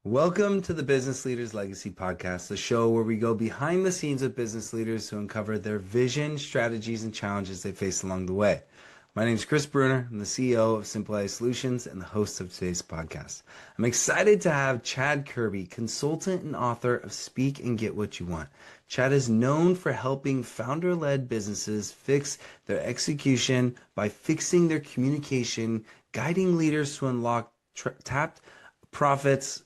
Welcome to the Business Leaders Legacy Podcast, the show where we go behind the scenes with business leaders to uncover their vision, strategies, and challenges they face along the way. My name is Chris Bruner. I'm the CEO of Simple AI Solutions and the host of today's podcast. I'm excited to have Chad Kerby, consultant and author of Speak and Get What You Want. Chad is known for helping founder-led businesses fix their execution by fixing their communication, guiding leaders to unlock tapped profits,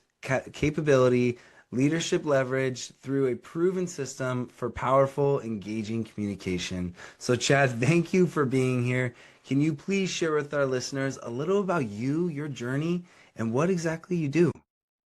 capability, leadership leverage through a proven system for powerful, engaging communication. So, Chad, thank you for being here. Can you please share with our listeners a little about you, your journey, and what exactly you do?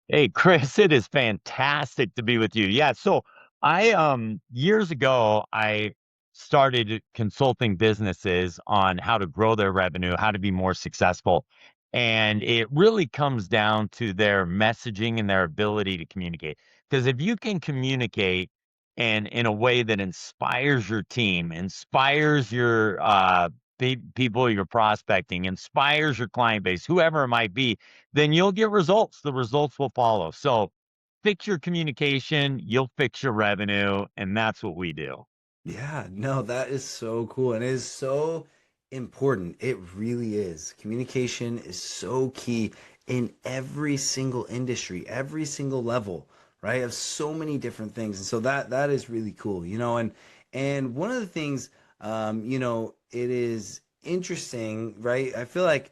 Hey, Chris, it is fantastic to be with you. Yeah, so I years ago I started consulting businesses on how to grow their revenue, how to be more successful. And it really comes down to their messaging and their ability to communicate. Because if you can communicate and in a way that inspires your team, inspires your people you're prospecting, inspires your client base, whoever it might be, then you'll get results. The results will follow. So fix your communication, you'll fix your revenue, and that's what we do. Yeah, no, that is so cool. And it is so important. It really is. Communication is so key in every single industry, every single level, right? Of so many different things. And so that is really cool, and one of the things it is interesting, right? I feel like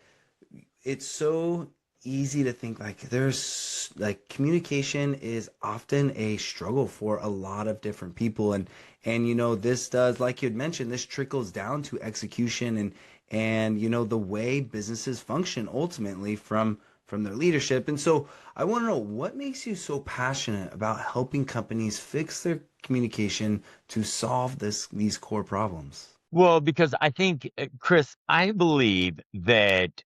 it's so easy to think like there's like communication is often a struggle for a lot of different people, and this does, like you had mentioned, this trickles down to execution and the way businesses function ultimately from their leadership. And so I want to know, what makes you so passionate about helping companies fix their communication to solve these core problems? Well, because I think, Chris, I believe that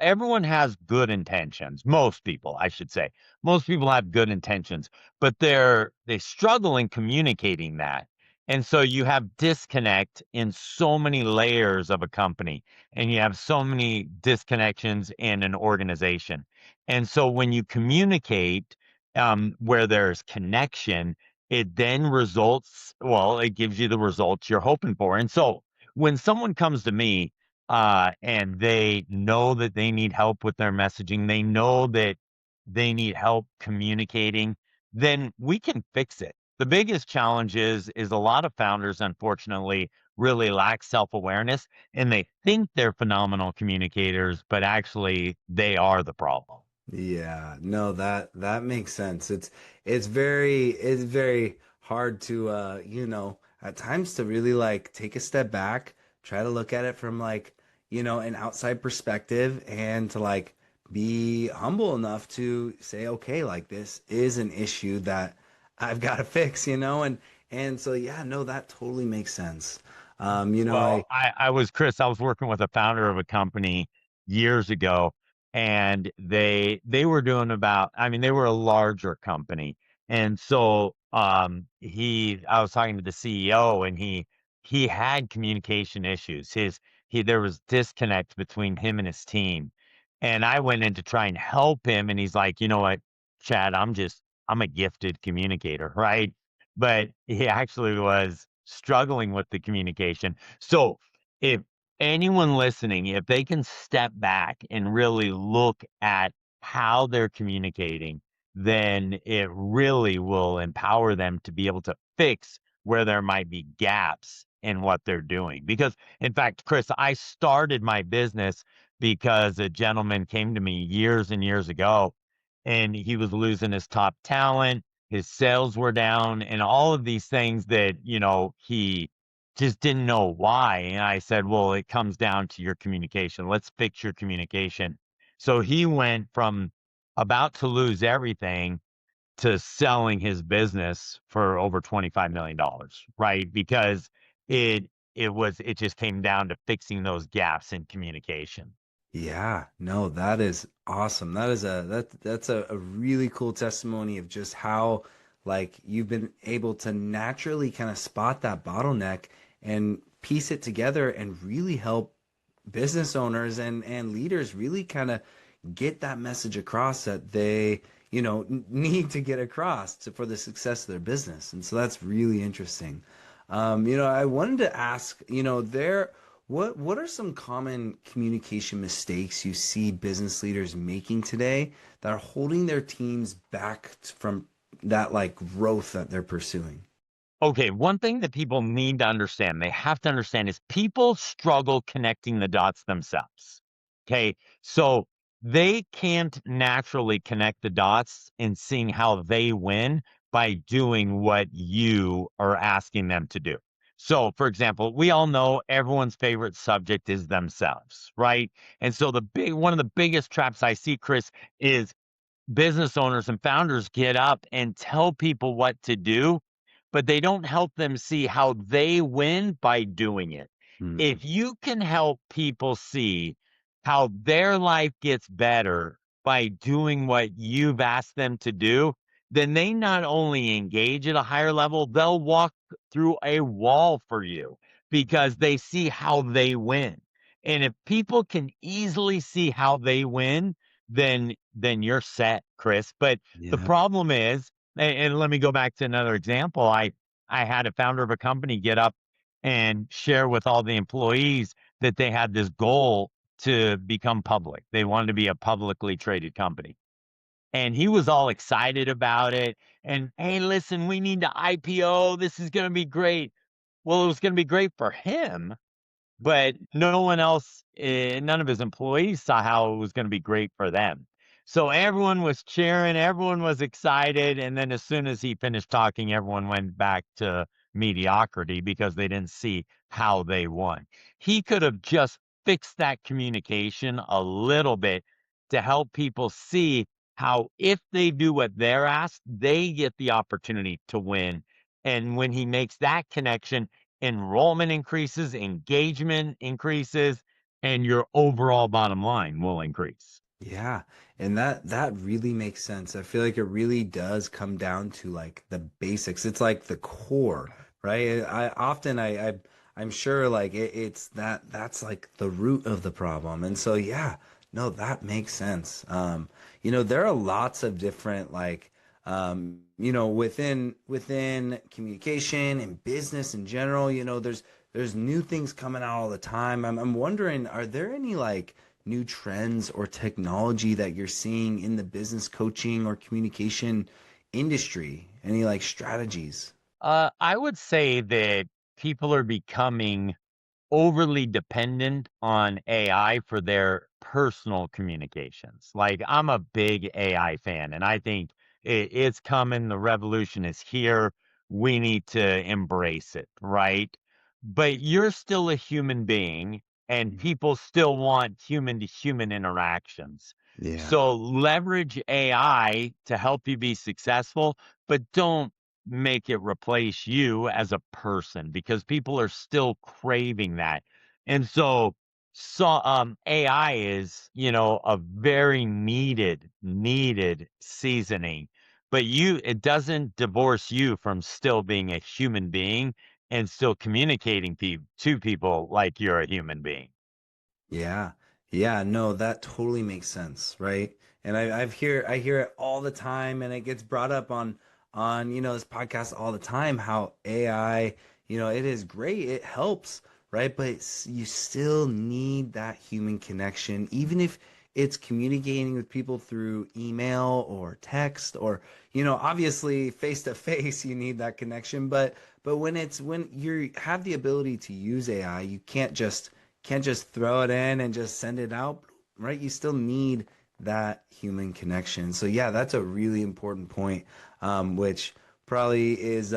everyone has good intentions. Most people, I should say, most people have good intentions, but they struggle in communicating that. And so you have disconnect in so many layers of a company, and you have so many disconnections in an organization. And so when you communicate, where there's connection, it then it gives you the results you're hoping for. And so when someone comes to me, and they know that they need help with their messaging, they know that they need help communicating, then we can fix it. The biggest challenge is a lot of founders, unfortunately, really lack self-awareness, and they think they're phenomenal communicators, but actually they are the problem. Yeah, no, that makes sense. It's very hard to at times to really like take a step back, try to look at it from like, an outside perspective and to like be humble enough to say, okay, like this is an issue that I've got to fix, and so yeah, no, that totally makes sense. Well, Chris, I was working with a founder of a company years ago, and they were doing about, I mean, they were a larger company. And so I was talking to the CEO, and he had communication issues. He There was disconnect between him and his team. And I went in to try and help him, and he's like, "You know what, Chad, I'm a gifted communicator, right?" But he actually was struggling with the communication. So if anyone listening, if they can step back and really look at how they're communicating, then it really will empower them to be able to fix where there might be gaps in what they're doing. Because, in fact, Chris, I started my business because a gentleman came to me years and years ago, and he was losing his top talent. His sales were down, and all of these things that, he just didn't know why. And I said, well, it comes down to your communication. Let's fix your communication. So he went from about to lose everything to selling his business for over $25 million, right? Because it just came down to fixing those gaps in communication. Yeah, no, that is awesome. That's a really cool testimony of just how like you've been able to naturally kind of spot that bottleneck and piece it together and really help business owners and leaders really kind of get that message across that they, need to get across for the success of their business. And so that's really interesting. I wanted to ask, what are some common communication mistakes you see business leaders making today that are holding their teams back from that like growth that they're pursuing? Okay, one thing that people need to understand, they have to understand is people struggle connecting the dots themselves. Okay, so they can't naturally connect the dots and seeing how they win by doing what you are asking them to do. So, for example, we all know everyone's favorite subject is themselves, right? And so one of the biggest traps I see, Chris, is business owners and founders get up and tell people what to do, but they don't help them see how they win by doing it. Mm, If you can help people see how their life gets better by doing what you've asked them to do, then they not only engage at a higher level, they'll walk through a wall for you because they see how they win. And if people can easily see how they win, then you're set, Chris. But the yeah. problem is, and let me go back to another example. I had a founder of a company get up and share with all the employees that they had this goal to become public. They wanted to be a publicly traded company. And he was all excited about it. And hey, listen, we need to IPO. This is going to be great. Well, it was going to be great for him, but no one else, none of his employees saw how it was going to be great for them. So everyone was cheering, everyone was excited, and then as soon as he finished talking, everyone went back to mediocrity because they didn't see how they won. He could have just fixed that communication a little bit to help people see how if they do what they're asked, they get the opportunity to win. And when he makes that connection, enrollment increases, engagement increases, and your overall bottom line will increase. Yeah, and that really makes sense. I feel like it really does come down to like the basics. It's like the core, right? I'm sure like it's that's like the root of the problem. And so yeah, no, that makes sense. There are lots of different like within communication and business in general, there's new things coming out all the time. I'm wondering, are there any like new trends or technology that you're seeing in the business coaching or communication industry? Any like strategies? I would say that people are becoming overly dependent on AI for their personal communications. Like I'm a big AI fan and I think it's coming, the revolution is here. We need to embrace it, right? But you're still a human being and people still want human to human interactions. Yeah. So leverage AI to help you be successful, but don't make it replace you as a person because people are still craving that. And AI is, a very needed seasoning, but it doesn't divorce you from still being a human being and still communicating to people like you're a human being. Yeah. Yeah, no, that totally makes sense, right? And I hear it all the time and it gets brought up on this podcast all the time how AI, it is great. It helps, right? But you still need that human connection even if it's communicating with people through email or text or obviously face to face you need that connection, but when you have the ability to use AI, you can't just throw it in and just send it out, right? You still need that human connection. So yeah, that's a really important point, which probably is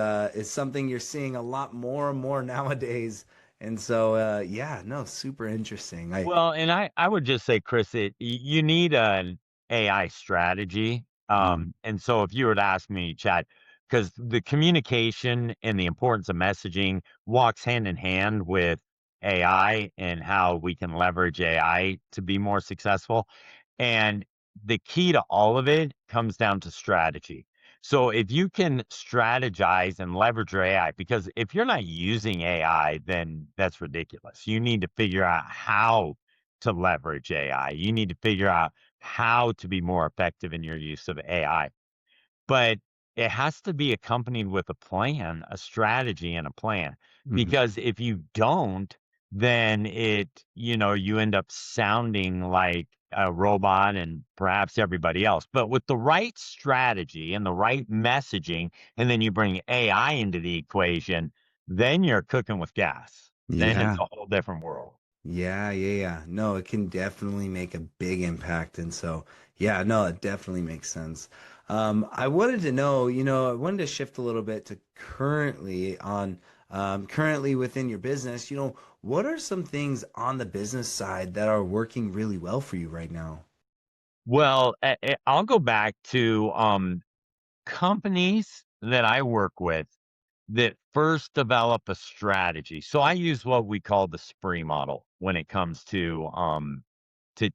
something you're seeing a lot more and more nowadays. And so yeah, no, super interesting. I Well, and I would just say, Chris, you need an AI strategy. mm, And so if you were to ask me, Chad, because the communication and the importance of messaging walks hand in hand with AI and how we can leverage AI to be more successful. And the key to all of it comes down to strategy. So if you can strategize and leverage your AI, because if you're not using AI, then that's ridiculous. You need to figure out how to leverage AI. You need to figure out how to be more effective in your use of AI. But it has to be accompanied with a plan, a strategy and a plan. Mhm. Because if you don't, then you end up sounding like a robot and perhaps everybody else. But with the right strategy and the right messaging, and then you bring AI into the equation, then you're cooking with gas. Then it's Yeah. a whole different world. Yeah, yeah, yeah. No, it can definitely make a big impact. And so, yeah, no, it definitely makes sense. I wanted to know, I wanted to shift a little bit to currently within your business, what are some things on the business side that are working really well for you right now? Well, I'll go back to companies that I work with that first develop a strategy. So I use what we call the spree model when it comes to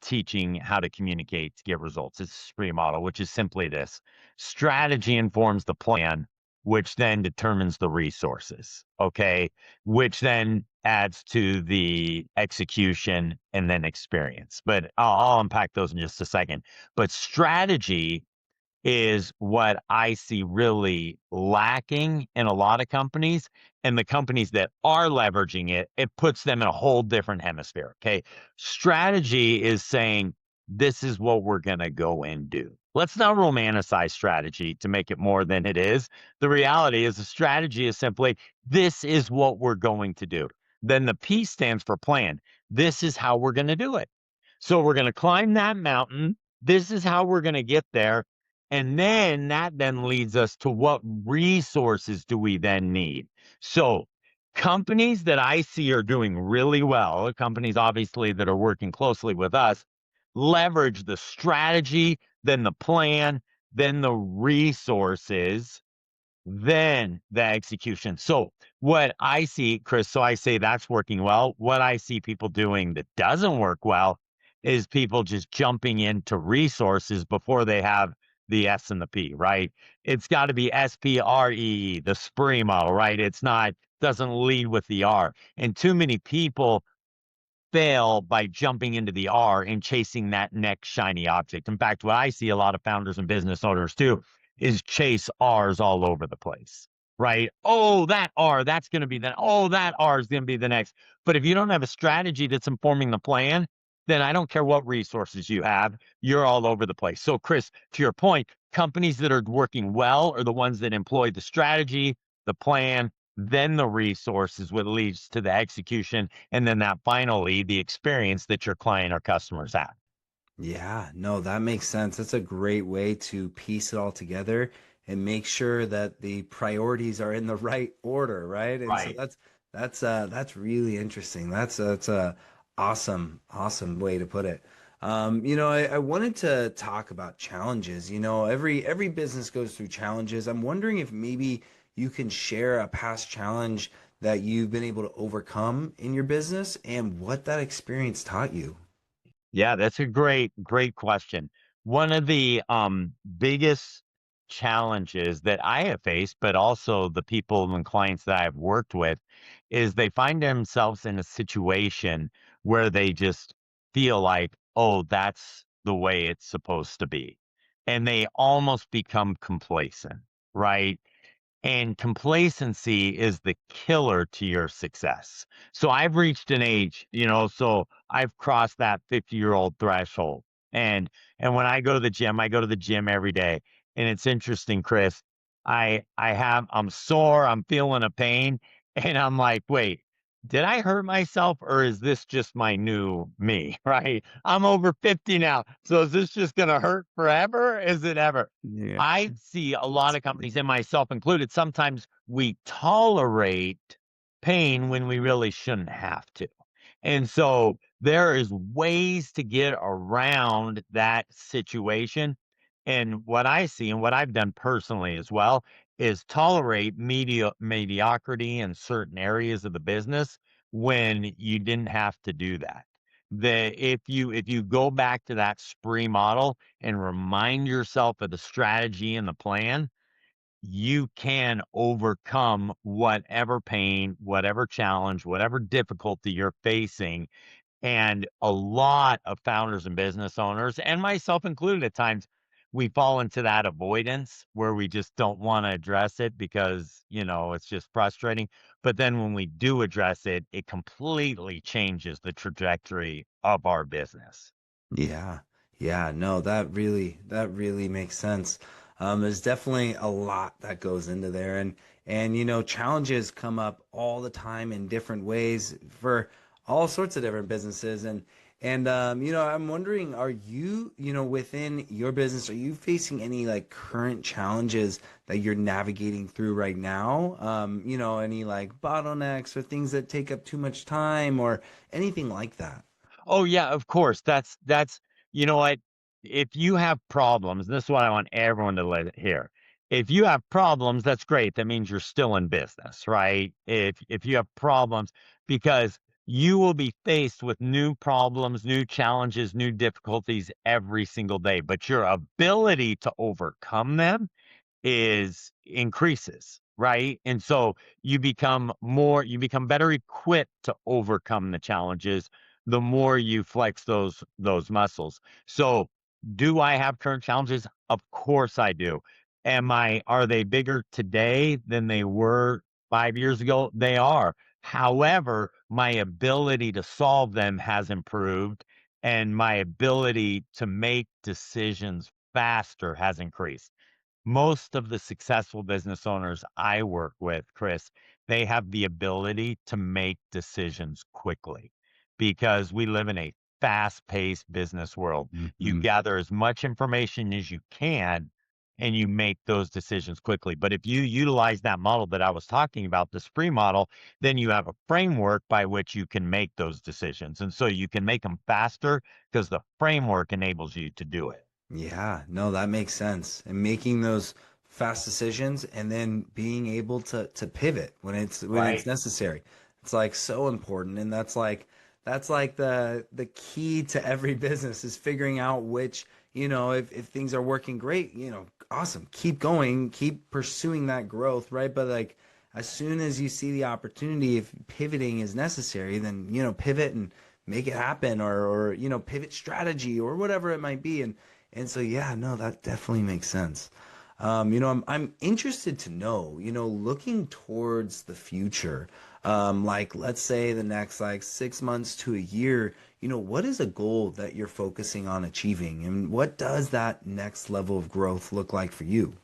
teaching how to communicate to get results. It's a spree model, which is simply this: strategy informs the plan, which then determines the resources. Okay. Which then adds to the execution and then experience. But I'll unpack those in just a second. But strategy is what I see really lacking in a lot of companies. And the companies that are leveraging it, it puts them in a whole different hemisphere. Okay. Strategy is saying, this is what we're going to go and do. Let's not romanticize strategy to make it more than it is. The reality is, the strategy is simply, this is what we're going to do. Then the P stands for plan. This is how we're going to do it. So we're going to climb that mountain. This is how we're going to get there, and then that then leads us to, what resources do we then need? So, companies that I see are doing really well, companies obviously that are working closely with us, leverage the strategy, then the plan, then the resources, then the execution. So what I see, Chris, so I say that's working well. What I see people doing that doesn't work well is people just jumping into resources before they have the S and the P, right? It's got to be SPREE, the spree model, right? It's not, doesn't lead with the R. And too many people fail by jumping into the R and chasing that next shiny object. In fact, what I see a lot of founders and business owners do is chase R's all over the place, right? Oh, that R, that's going to be the, oh, that R is going to be the next. But if you don't have a strategy that's informing the plan, then I don't care what resources you have, you're all over the place. So, Chris, to your point, companies that are working well are the ones that employ the strategy, the plan, then the resources, what leads to the execution, and then that finally the experience that your client or customers have. Yeah, no, that makes sense. That's a great way to piece it all together and make sure that the priorities are in the right order, right? And so Right. that's really interesting. That's a awesome way to put it. I wanted to talk about challenges. Every business goes through challenges. I'm wondering if maybe you can share a past challenge that you've been able to overcome in your business and what that experience taught you. Yeah, that's a great question. One of the biggest challenges that I have faced, but also the people and clients that I've worked with, is they find themselves in a situation where they just feel like, oh, that's the way it's supposed to be. And they almost become complacent, right? And complacency is the killer to your success. So I've reached an age, so I've crossed that 50-year-old threshold. And when I go to the gym, I go to the gym every day. And it's interesting, Chris. I'm sore, I'm feeling a pain, and I'm like, wait, did I hurt myself, or is this just my new me? Right? I'm over 50 now. So is this just gonna hurt forever? Is it ever? Yeah, I see a lot that's of funny. companies, and myself included, sometimes we tolerate pain when we really shouldn't have to. And so there is ways to get around that situation. And what I see and what I've done personally as well is tolerate mediocrity in certain areas of the business when you didn't have to do that. If you go back to that spree model and remind yourself of the strategy and the plan, you can overcome whatever pain, whatever challenge, whatever difficulty you're facing. And a lot of founders and business owners, and myself included at times, we fall into that avoidance where we just don't want to address it because, it's just frustrating. But then when we do address it, it completely changes the trajectory of our business. Yeah. Yeah, no, that really makes sense. There's definitely a lot that goes into there, and challenges come up all the time in different ways for all sorts of different businesses. And I'm wondering, are you, within your business, are you facing any like current challenges that you're navigating through right now? Any like bottlenecks or things that take up too much time or anything like that? Oh yeah, of course. That's you know what? If you have problems, this is what I want everyone to hear. If you have problems, that's great. That means you're still in business, right? If you have problems, because you will be faced with new problems, new challenges, new difficulties every single day, but your ability to overcome them is increases, right? And so you become better equipped to overcome the challenges the more you flex those muscles. So, do I have current challenges? Of course I do. Are they bigger today than they were 5 years ago? They are. However, my ability to solve them has improved and my ability to make decisions faster has increased. Most of the successful business owners I work with, Chris, they have the ability to make decisions quickly because we live in a fast-paced business world. You Mhm. gather as much information as you can and you make those decisions quickly. But if you utilize that model that I was talking about, the spree model, then you have a framework by which you can make those decisions. And so you can make them faster because the framework enables you to do it. Yeah, no, that makes sense. And making those fast decisions and then being able to pivot when it's Right. necessary. It's like so important. And that's like the key to every business is figuring out which, if things are working great, awesome. Keep going, keep pursuing that growth, right? But like as soon as you see the opportunity, if pivoting is necessary, then pivot and make it happen or pivot strategy or whatever it might be. And so, yeah, no, that definitely makes sense. I'm interested to know, looking towards the future, like let's say the next like 6 months to a year, what is a goal that you're focusing on achieving, and what does that next level of growth look like for you?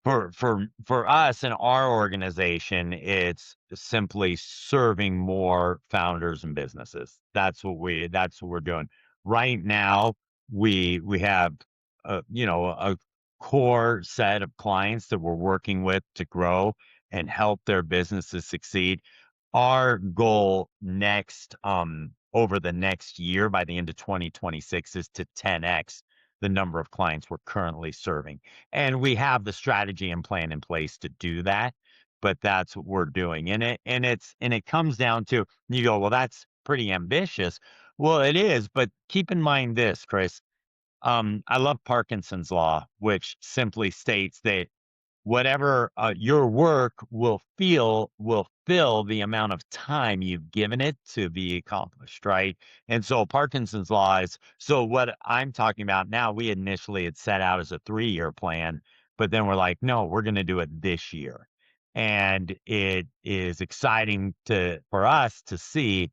For us in our organization, it's simply serving more founders and businesses. That's what we're doing. Right now, we have a core set of clients that we're working with to grow and help their businesses succeed. Our goal over the next year by the end of 2026 is to 10x the number of clients we're currently serving. And we have the strategy and plan in place to do that, but that's what we're doing. And it comes down to you go, well, that's pretty ambitious. Well, it is, but keep in mind this, Chris. I love Parkinson's law, which simply states that whatever your work will fill the amount of time you've given it to be accomplished, right? And so Parkinson's law is so what I'm talking about now. We initially had set out as a 3-year plan, but then we're like, no, we're going to do it this year, and it is exciting to for us to see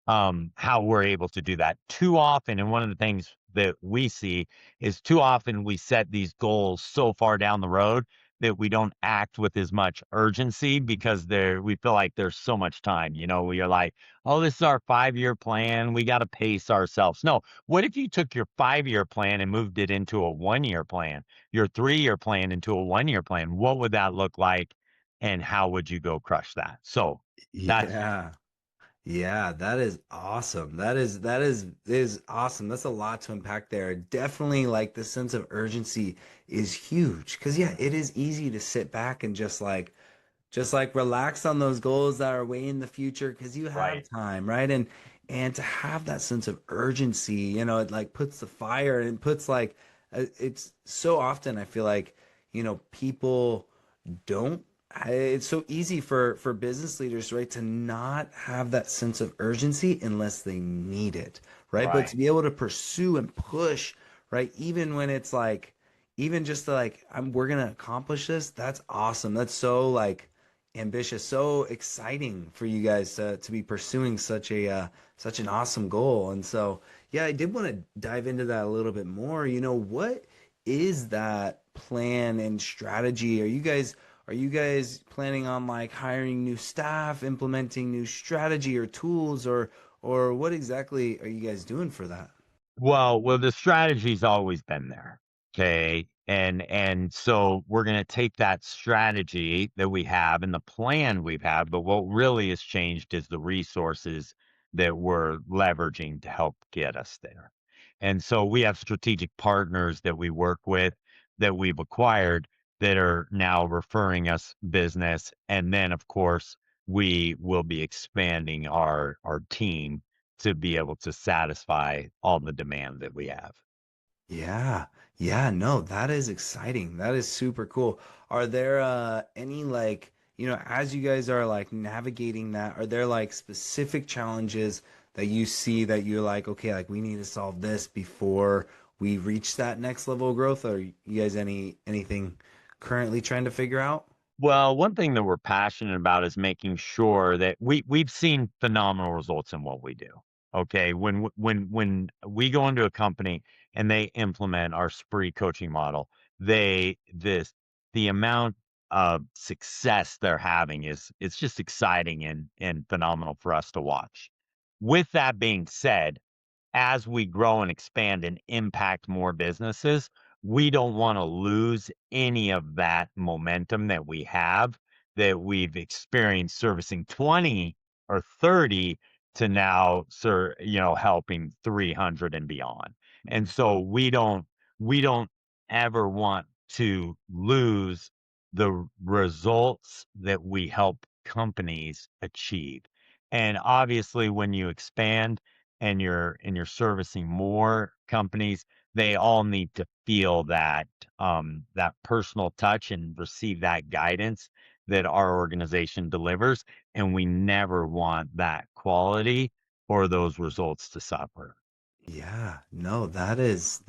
how we're able to do that. Too often, and one of the things that we see is too often we set these goals so far down the road that we don't act with as much urgency because we feel like there's so much time. We are like, oh, this is our 5-year plan. We got to pace ourselves. No, what if you took your 5-year plan and moved it into a 1-year plan, your 3-year plan into a 1-year plan? What would that look like? And how would you go crush that? So that's Yeah. Yeah, that is awesome. That is awesome. That's a lot to unpack there. Definitely like the sense of urgency is huge because yeah, it is easy to sit back and just like relax on those goals that are way in the future because you have right. time, right? And to have that sense of urgency, it like puts the fire and puts like it's so often I feel like, people don't it's so easy for business leaders, right, to not have that sense of urgency unless they need it, right? But Right. to be able to pursue and push, right, even when it's like, even just to like, we're gonna accomplish this. That's awesome. That's so like ambitious, so exciting for you guys to be pursuing such a such an awesome goal. And so, yeah, I did want to dive into that a little bit more. What is that plan and strategy? Are you guys planning on like hiring new staff, implementing new strategy or tools, or what exactly are you guys doing for that? Well, the strategy's always been there. Okay. And so we're going to take that strategy that we have and the plan we've had, but what really has changed is the resources that we're leveraging to help get us there. And so we have strategic partners that we work with that we've acquired that are now referring us business. And then of course we will be expanding our team to be able to satisfy all the demand that we have. Yeah. Yeah, no, that is exciting. That is super cool. Are there any like, as you guys are like navigating that, are there like specific challenges that you see that you're like, okay, like we need to solve this before we reach that next level of growth? Or you guys anything currently trying to figure out? Well, one thing that we're passionate about is making sure that we've seen phenomenal results in what we do. Okay, when we go into a company and they implement our spree coaching model, they this the amount of success they're having is it's just exciting and phenomenal for us to watch. With that being said, as we grow and expand and impact more businesses, we don't want to lose any of that momentum that we have, that we've experienced servicing 20 or 30 to now, sir, helping 300 and beyond. And so we don't ever want to lose the results that we help companies achieve. And obviously, when you expand, and you're servicing more companies, they all need to feel that personal touch and receive that guidance that our organization delivers, and we never want that quality or those results to suffer. Yeah, no, that is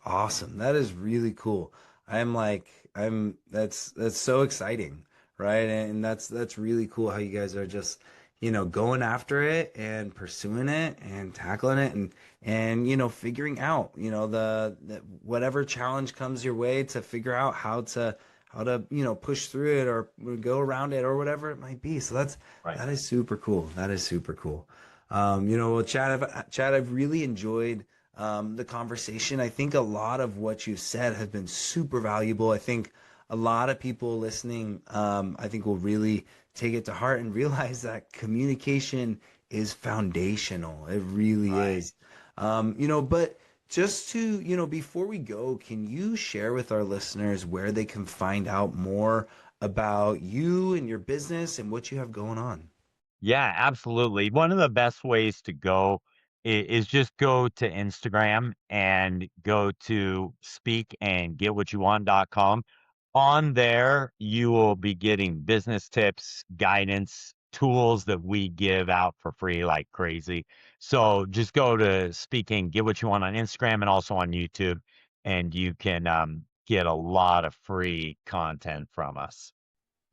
awesome. That is really cool. I'm like that's so exciting, right? And that's really cool how you guys are just, going after it and pursuing it and tackling it and figuring out, the whatever challenge comes your way to figure out how to push through it or go around it or whatever it might be. So Right. that is super cool. That is super cool. Well, Chad, I've really enjoyed the conversation. I think a lot of what you've said has been super valuable. I think a lot of people listening, I think will really take it to heart and realize that communication is foundational. It really Right. is. But just to, before we go, can you share with our listeners where they can find out more about you and your business and what you have going on? Yeah, absolutely. One of the best ways to go is just go to Instagram and go to speakandgetwhatyouwant.com. On there, you will be getting business tips, guidance, tools that we give out for free like crazy. So just go to Speak and Get What You Want on Instagram and also on YouTube, and you can get a lot of free content from us.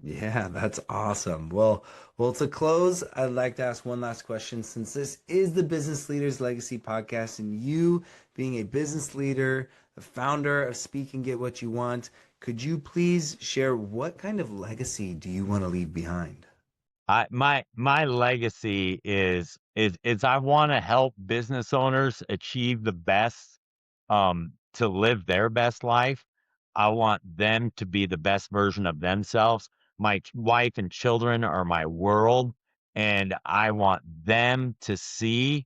Yeah, that's awesome. Well, to close, I'd like to ask one last question. Since this is the Business Leaders Legacy podcast, and you being a business leader, the founder of Speak and Get What You Want, could you please share what kind of legacy do you want to leave behind? My legacy is I want to help business owners achieve the best, to live their best life. I want them to be the best version of themselves. My wife and children are my world, and I want them to see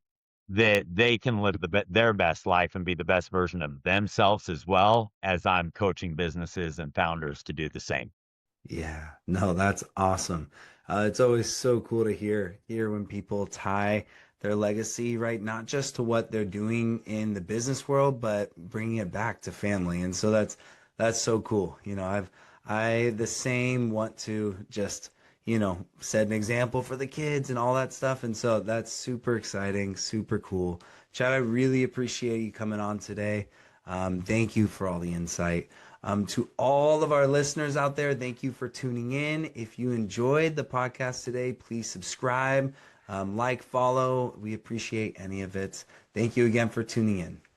that they can live their best life and be the best version of themselves as well as I'm coaching businesses and founders to do the same. Yeah, no, that's awesome. It's always so cool to hear when people tie their legacy, right? Not just to what they're doing in the business world, but bringing it back to family. And so that's so cool. I the same want to just, set an example for the kids and all that stuff. And so that's super exciting, super cool. Chad, I really appreciate you coming on today. Thank you for all the insight. To all of our listeners out there, thank you for tuning in. If you enjoyed the podcast today, please subscribe, like, follow. We appreciate any of it. Thank you again for tuning in.